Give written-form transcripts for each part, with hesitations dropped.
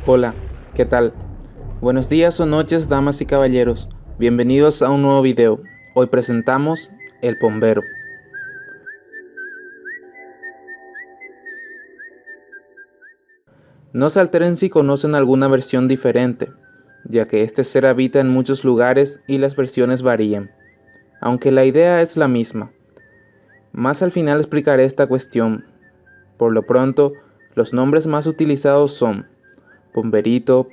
Hola, ¿qué tal? Buenos días o noches, damas y caballeros. Bienvenidos a un nuevo video. Hoy presentamos El Bombero. No se alteren si conocen alguna versión diferente, ya que este ser habita en muchos lugares y las versiones varían, aunque la idea es la misma. Más al final explicaré esta cuestión. Por lo pronto, los nombres más utilizados son Bomberito,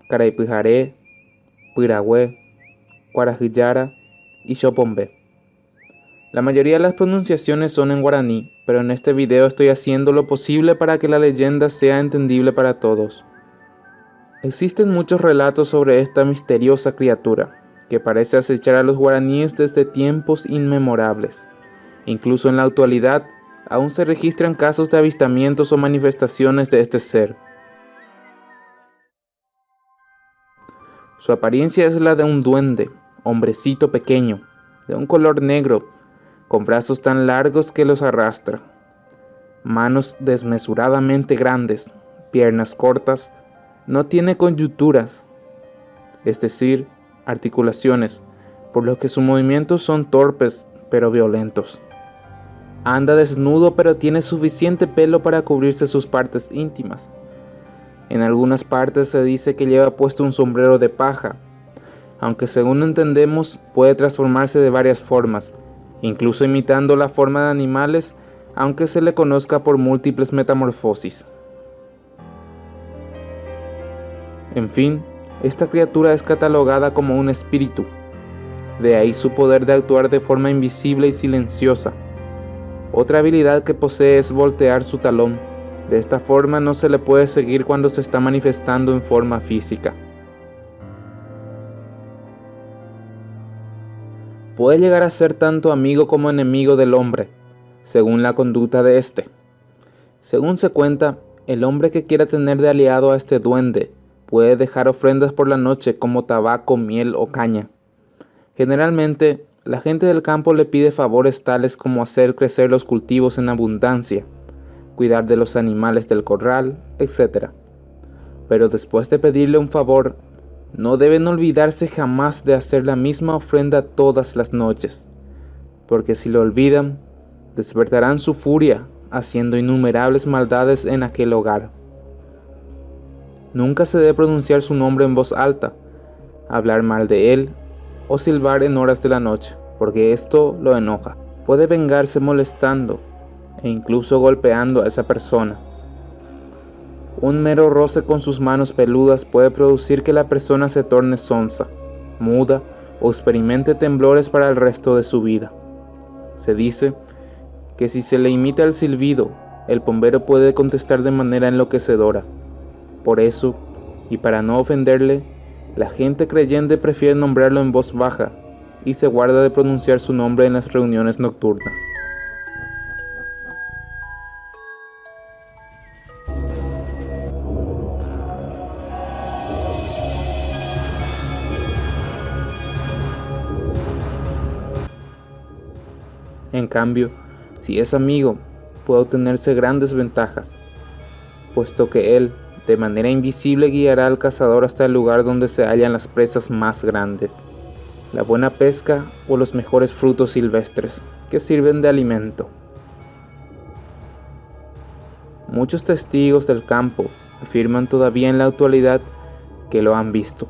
Caraypujaré, Piragüe, Guarajillara y Chopombe. La mayoría de las pronunciaciones son en guaraní, pero en este video estoy haciendo lo posible para que la leyenda sea entendible para todos. Existen muchos relatos sobre esta misteriosa criatura, que parece acechar a los guaraníes desde tiempos inmemorables. Incluso en la actualidad, aún se registran casos de avistamientos o manifestaciones de este ser. Su apariencia es la de un duende, hombrecito pequeño, de un color negro, con brazos tan largos que los arrastra, manos desmesuradamente grandes, piernas cortas, no tiene coyunturas, es decir, articulaciones, por lo que sus movimientos son torpes pero violentos. Anda desnudo pero tiene suficiente pelo para cubrirse sus partes íntimas. En algunas partes se dice que lleva puesto un sombrero de paja, aunque según entendemos puede transformarse de varias formas, incluso imitando la forma de animales, aunque se le conozca por múltiples metamorfosis. En fin, esta criatura es catalogada como un espíritu, de ahí su poder de actuar de forma invisible y silenciosa. Otra habilidad que posee es voltear su talón, de esta forma no se le puede seguir cuando se está manifestando en forma física. Puede llegar a ser tanto amigo como enemigo del hombre, según la conducta de éste. Según se cuenta, el hombre que quiera tener de aliado a este duende puede dejar ofrendas por la noche como tabaco, miel o caña. Generalmente, la gente del campo le pide favores tales como hacer crecer los cultivos en abundancia, cuidar de los animales del corral, etc. Pero después de pedirle un favor, no deben olvidarse jamás de hacer la misma ofrenda todas las noches, porque si lo olvidan, despertarán su furia haciendo innumerables maldades en aquel hogar. Nunca se debe pronunciar su nombre en voz alta, hablar mal de él o silbar en horas de la noche, porque esto lo enoja. Puede vengarse molestando e incluso golpeando a esa persona. Un mero roce con sus manos peludas puede producir que la persona se torne sonsa, muda o experimente temblores para el resto de su vida. Se dice que si se le imita el silbido, el bombero puede contestar de manera enloquecedora. Por eso, y para no ofenderle, la gente creyente prefiere nombrarlo en voz baja y se guarda de pronunciar su nombre en las reuniones nocturnas. En cambio, si es amigo, puede obtenerse grandes ventajas, puesto que él, de manera invisible, guiará al cazador hasta el lugar donde se hallan las presas más grandes, la buena pesca o los mejores frutos silvestres, que sirven de alimento. Muchos testigos del campo afirman todavía en la actualidad que lo han visto.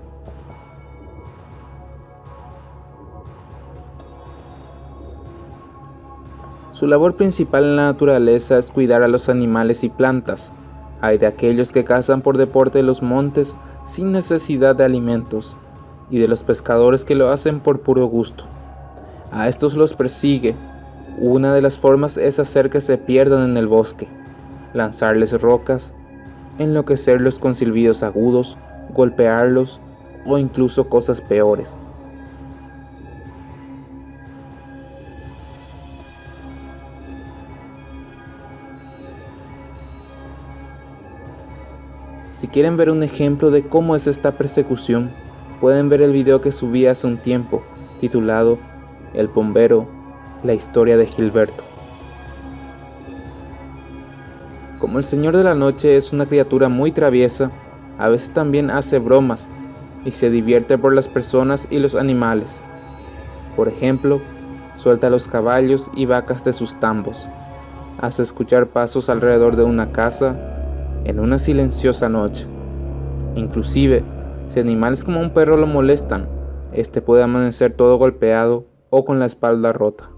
Su labor principal en la naturaleza es cuidar a los animales y plantas. Hay de aquellos que cazan por deporte en los montes sin necesidad de alimentos, y de los pescadores que lo hacen por puro gusto. A estos los persigue. Una de las formas es hacer que se pierdan en el bosque, lanzarles rocas, enloquecerlos con silbidos agudos, golpearlos o incluso cosas peores. Si quieren ver un ejemplo de cómo es esta persecución, pueden ver el video que subí hace un tiempo, titulado El Bombero, la historia de Gilberto. Como el Señor de la Noche es una criatura muy traviesa, A veces también hace bromas y se divierte por las personas y los animales. Por ejemplo, suelta los caballos y vacas de sus tambos. Hace escuchar pasos alrededor de una casa en una silenciosa noche. Inclusive, si animales como un perro lo molestan, este puede amanecer todo golpeado o con la espalda rota.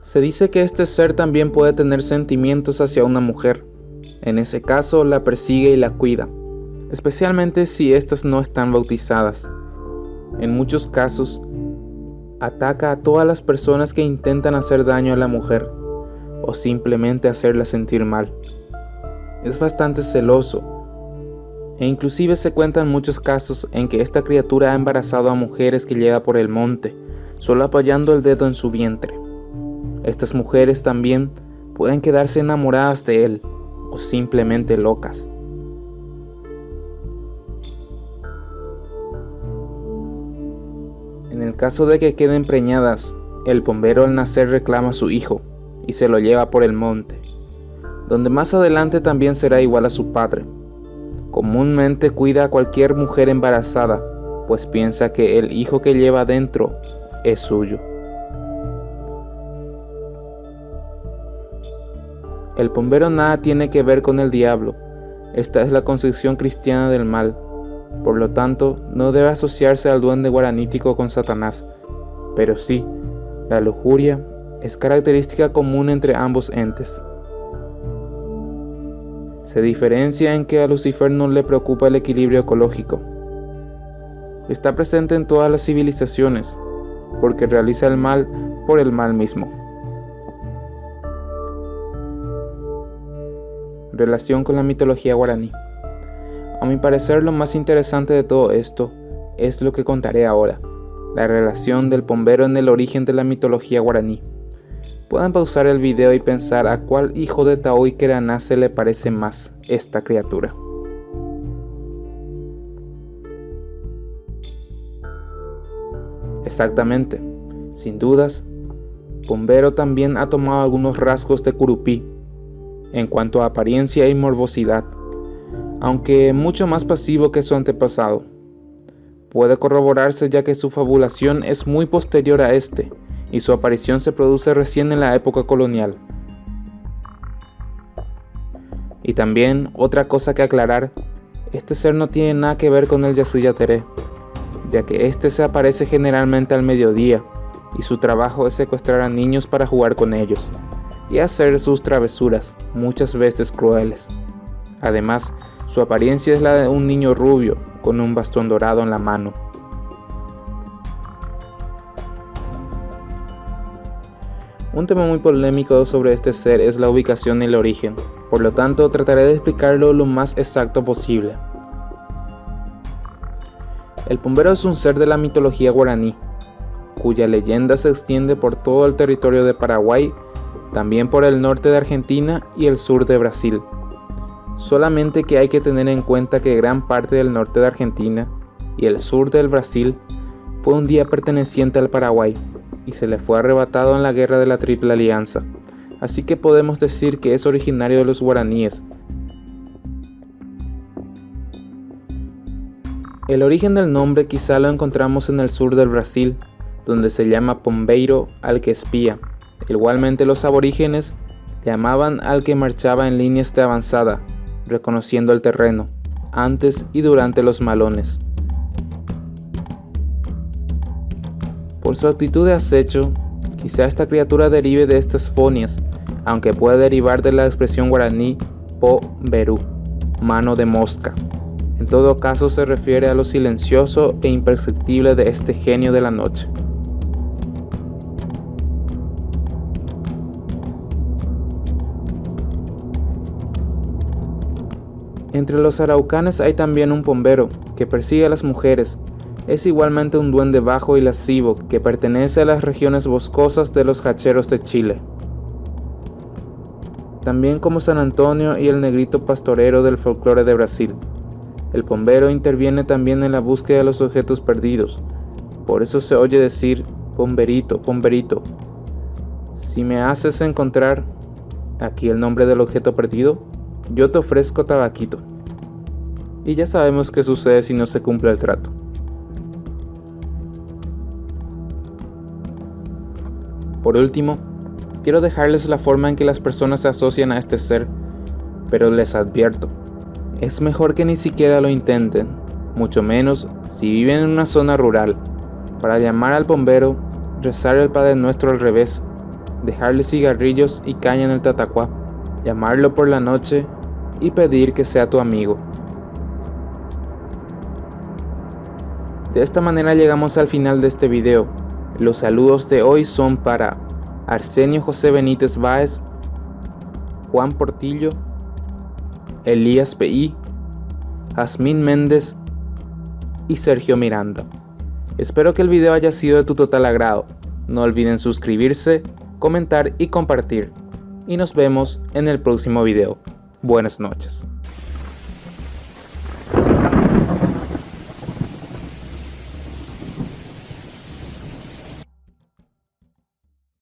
Se dice que este ser también puede tener sentimientos hacia una mujer. En ese caso, la persigue y la cuida, especialmente si éstas no están bautizadas. En muchos casos, ataca a todas las personas que intentan hacer daño a la mujer o simplemente hacerla sentir mal. Es bastante celoso e inclusive se cuentan muchos casos en que esta criatura ha embarazado a mujeres que lleva por el monte, solo apoyando el dedo en su vientre. Estas mujeres también pueden quedarse enamoradas de él o simplemente locas. En el caso de que queden preñadas, el bombero al nacer reclama a su hijo y se lo lleva por el monte, donde más adelante también será igual a su padre. Comúnmente cuida a cualquier mujer embarazada, pues piensa que el hijo que lleva dentro es suyo. El bombero nada tiene que ver con el diablo. Esta es la concepción cristiana del mal. Por lo tanto, no debe asociarse al duende guaranítico con Satanás. Pero sí, la lujuria es característica común entre ambos entes. Se diferencia en que a Lucifer no le preocupa el equilibrio ecológico. Está presente en todas las civilizaciones, porque realiza el mal por el mal mismo. Relación con la mitología guaraní. A mi parecer, lo más interesante de todo esto es lo que contaré ahora, la relación del bombero en el origen de la mitología guaraní. Pueden pausar el video y pensar a cuál hijo de Taoy Queraná se le parece más esta criatura. Exactamente, sin dudas, bombero también ha tomado algunos rasgos de Curupí en cuanto a apariencia y morbosidad, aunque mucho más pasivo que su antepasado. Puede corroborarse ya que su fabulación es muy posterior a este, y su aparición se produce recién en la época colonial. Y también, otra cosa que aclarar, este ser no tiene nada que ver con el Yasuyateré, ya que este se aparece generalmente al mediodía, y su trabajo es secuestrar a niños para jugar con ellos, y hacer sus travesuras, muchas veces crueles. Además, su apariencia es la de un niño rubio, con un bastón dorado en la mano. Un tema muy polémico sobre este ser es la ubicación y el origen, por lo tanto trataré de explicarlo lo más exacto posible. El bombero es un ser de la mitología guaraní, cuya leyenda se extiende por todo el territorio de Paraguay, también por el norte de Argentina y el sur de Brasil. Solamente que hay que tener en cuenta que gran parte del norte de Argentina y el sur del Brasil fue un día perteneciente al Paraguay y se le fue arrebatado en la guerra de la Triple Alianza, así que podemos decir que es originario de los guaraníes. El origen del nombre quizá lo encontramos en el sur del Brasil, donde se llama pombeiro al que espía. Igualmente los aborígenes llamaban al que marchaba en líneas de avanzada, reconociendo el terreno, antes y durante los malones. Por su actitud de acecho, quizá esta criatura derive de estas fonias, aunque pueda derivar de la expresión guaraní po berú, mano de mosca. En todo caso se refiere a lo silencioso e imperceptible de este genio de la noche. Entre los araucanes hay también un bombero que persigue a las mujeres. Es igualmente un duende bajo y lascivo que pertenece a las regiones boscosas de los hacheros de Chile. También como San Antonio y el negrito pastorero del folclore de Brasil. El bombero interviene también en la búsqueda de los objetos perdidos. Por eso se oye decir: bomberito, bomberito, si me haces encontrar, aquí el nombre del objeto perdido, yo te ofrezco tabaquito. Y ya sabemos qué sucede si no se cumple el trato. Por último, quiero dejarles la forma en que las personas se asocian a este ser, pero les advierto, es mejor que ni siquiera lo intenten, mucho menos si viven en una zona rural, para llamar al bombero, rezar el Padre Nuestro al revés, dejarle cigarrillos y caña en el tatacuá, llamarlo por la noche y pedir que sea tu amigo. De esta manera llegamos al final de este video. Los saludos de hoy son para Arsenio José Benítez Báez, Juan Portillo, Elías P.I., Jazmín Méndez y Sergio Miranda. Espero que el video haya sido de tu total agrado. No olviden suscribirse, comentar y compartir. Y nos vemos en el próximo video. Buenas noches.